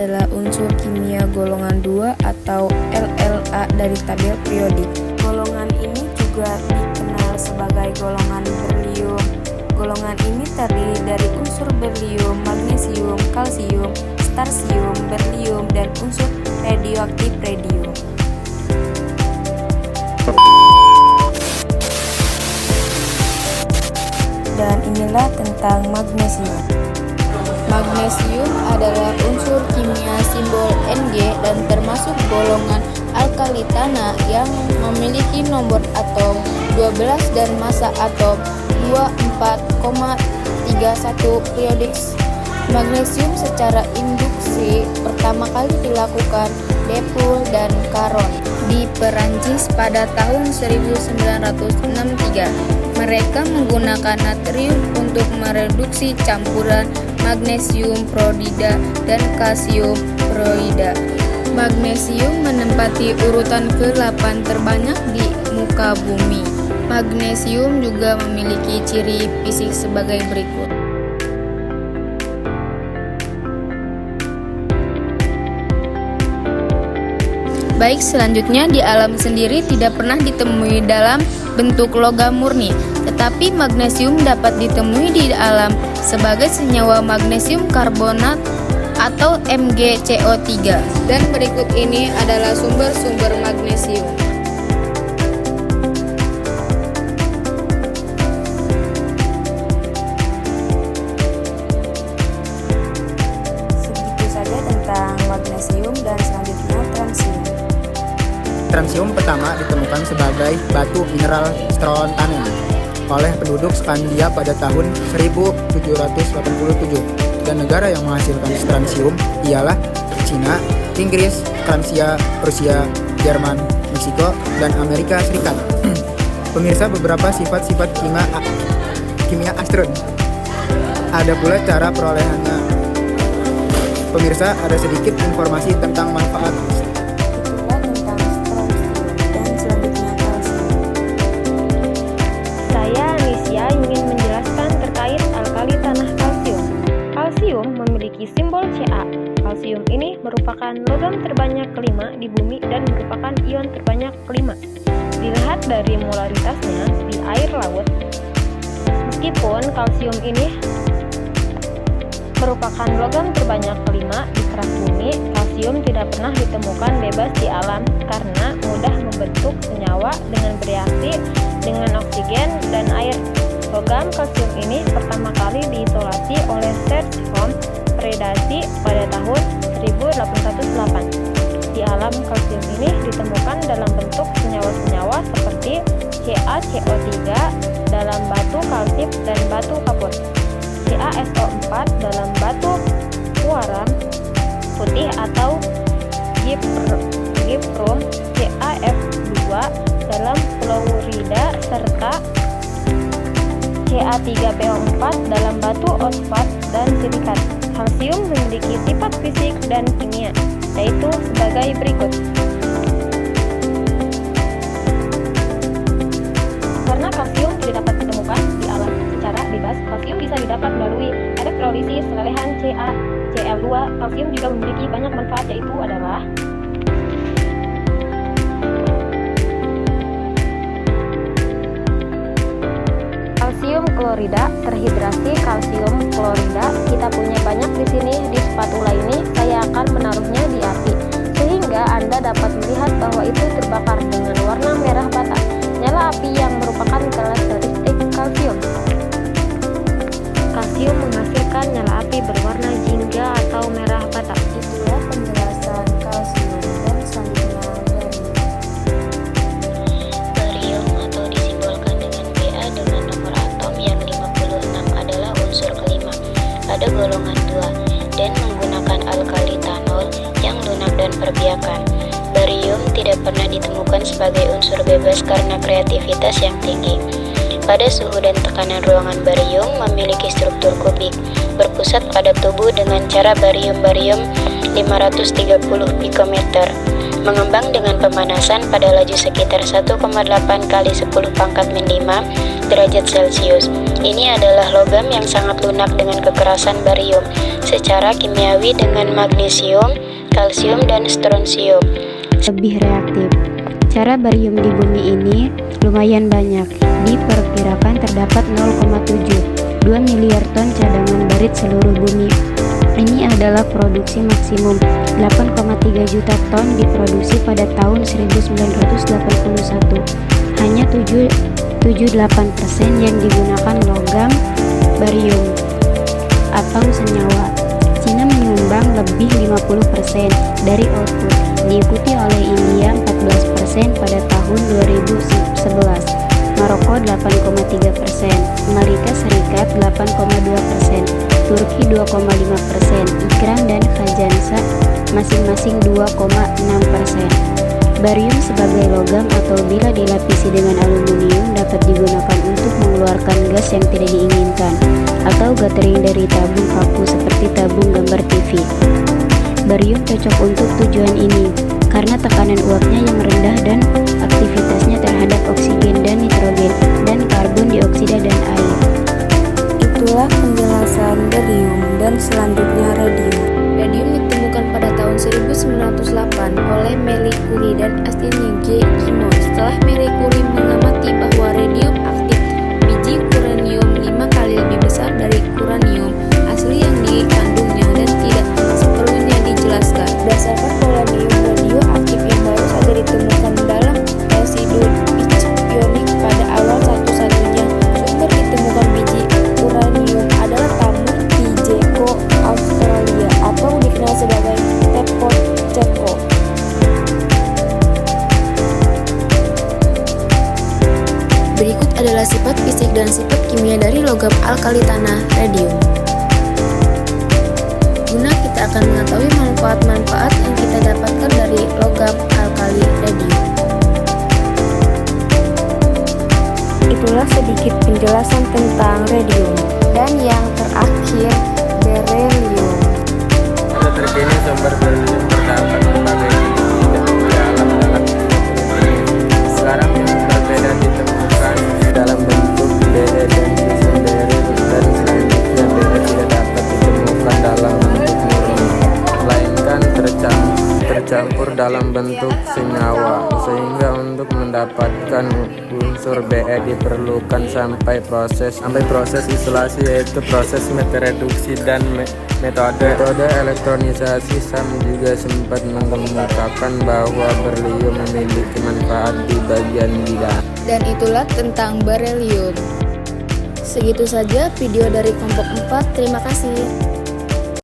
adalah unsur kimia golongan 2 atau LLA dari tabel periodik. Golongan ini juga dikenal sebagai golongan berlium. Golongan ini terdiri dari unsur berlium, magnesium, kalsium, starsium, berlium, dan unsur radioaktif radium. Dan inilah tentang magnesium. Magnesium adalah unsur kimia simbol Mg dan termasuk golongan alkali tanah yang memiliki nomor atom 12 dan massa atom 24,31 periodis. Magnesium secara induksi pertama kali dilakukan Depul dan Caron di Perancis pada tahun 1963. Mereka menggunakan natrium untuk mereduksi campuran magnesium fluorida dan kalsium fluorida. Magnesium menempati urutan ke-8 terbanyak di muka bumi. Magnesium juga memiliki ciri fisik sebagai berikut. Baik, selanjutnya di alam sendiri tidak pernah ditemui dalam bentuk logam murni, tetapi magnesium dapat ditemui di alam sebagai senyawa magnesium karbonat atau MgCO3. Dan berikut ini adalah sumber-sumber magnesium. Segitu saja tentang magnesium dan selanjutnya transium. Transium pertama ditemukan sebagai batu mineral strontium oleh penduduk Skandia pada tahun 1787, dan negara yang menghasilkan transium ialah Cina, Inggris, Fransia, Rusia, Jerman, Meksiko, dan Amerika Serikat. Pemirsa, beberapa sifat-sifat kimia astron. Ada pula cara perolehannya. Pemirsa, ada sedikit informasi tentang manfaat. Kalsium memiliki simbol Ca. Kalsium ini merupakan logam terbanyak kelima di bumi dan merupakan ion terbanyak kelima. Dilihat dari molaritasnya di air laut, meskipun kalsium ini merupakan logam terbanyak kelima di keras bumi, kalsium tidak pernah ditemukan bebas di alam karena mudah membentuk senyawa dengan bereaksi dengan oksigen dan air. Logam kalsium ini pertama kali diisolasi oleh Serge von Predasi pada tahun 1808. Di alam, kalsium ini ditemukan dalam bentuk senyawa-senyawa seperti CaCO3 dalam batu kalsit dan batu kapur, CaSO4 dalam batu kuaran putih atau gypsum, CaF2 dalam fluorida, serta Ca3PO4 dalam batu fosfat dan silikat. Kalsium memiliki sifat fisik dan kimia, yaitu sebagai berikut. Karena kalsium tidak dapat ditemukan di alam secara bebas, kalsium bisa didapat melalui elektrolisis lelehan CaCl2. Kalsium juga memiliki banyak manfaat, yaitu adalah kalsium klorida, terhidrasi kalsium klorida. Kita punya banyak di sini. Di spatula ini saya akan menaruhnya di api sehingga Anda dapat melihat bahwa itu terbakar dengan warna merah bata. Nyala api yang merupakan karakteristik kalsium. Kalsium menghasilkan nyala api berwarna jingga atau merah bata. Itulah penjelasan kalsium dan selanjutnya Barium atau disimbolkan dengan Ba dengan nomor atom yang 56 adalah unsur kelima pada golongan 2 dan menggunakan alkali tanol yang lunak dan perbiakan. Barium tidak pernah ditemukan sebagai unsur bebas karena kreativitas yang tinggi. Pada suhu dan tekanan ruangan, barium memiliki struktur kubik berpusat pada tubuh dengan cara barium-barium 530 pikometer. mengembang dengan pemanasan pada laju sekitar 1,8 kali 10 pangkat min 5 derajat Celcius. Ini adalah logam yang sangat lunak dengan kekerasan barium secara kimiawi dengan magnesium, kalsium, dan strontium. Lebih reaktif. Cara barium di bumi ini lumayan banyak. Diperkirakan terdapat 0,72 miliar ton cadangan barit seluruh bumi. Ini adalah produksi maksimum. 8,3 juta ton diproduksi pada tahun 1981. Hanya 78% yang digunakan logam barium atau senyawa. Cina menyumbang lebih 50% dari output, diikuti oleh India 14% pada tahun 2011, Maroko 8,3%, Amerika Serikat 8,2%, Turki 2,5%, Iran dan Kazakhstan masing-masing 2,6%. Barium sebagai logam atau bila dilapisi dengan aluminium dapat digunakan untuk mengeluarkan gas yang tidak diinginkan atau gathering dari tabung kaku seperti tabung gambar TV. Barium cocok untuk tujuan ini karena tekanan uapnya yang rendah dan aktivitasnya terhadap oksigen dan nitrogen dan karbon dioksida dan air. Itulah penjelasan barium dan selanjutnya radium. Radium ditemukan pada tahun 1908 oleh Marie Curie dan aslinya G. Ginot. Setelah Marie Curie mengamati bahwa radium aktif, biji uranium 5 kali lebih besar dari uranium asli yang dikandungnya dan tidak seperlunya dijelaskan. Berdasarkan polonium radioaktif yang baru saja ditemukan dalam residu pitch ionik pada awal satu-satunya sumber ditemukan biji uranium adalah tamu di Ceko, Australia, atau dikenal sebagai Teapot Ceko. Berikut adalah sifat fisik dan sifat kimia dari logam alkali tanah radium. Guna kita akan mengetahui manfaat-manfaat yang kita dapatkan dari logam alkali radium. Itulah sedikit penjelasan tentang radium. Dan yang terakhir, berelium. Pada terkini sumber berlium terdapat berbagai jenis dan dalam sekarang yang berbeda ditemukan dalam bentuk Be dan susun beril, dan selanjutnya Be tidak dapat ditemukan dalam bentuk murni, melainkan tercampur dalam bentuk senyawa, sehingga untuk mendapatkan unsur Be diperlukan sampai proses isolasi, yaitu proses reduksi dan metode elektronisasi. Sam juga sempat mengemukakan bahwa berlium memiliki manfaat di bagian bidang. Dan itulah tentang berelium. Segitu saja video dari kelompok 4. Terima kasih.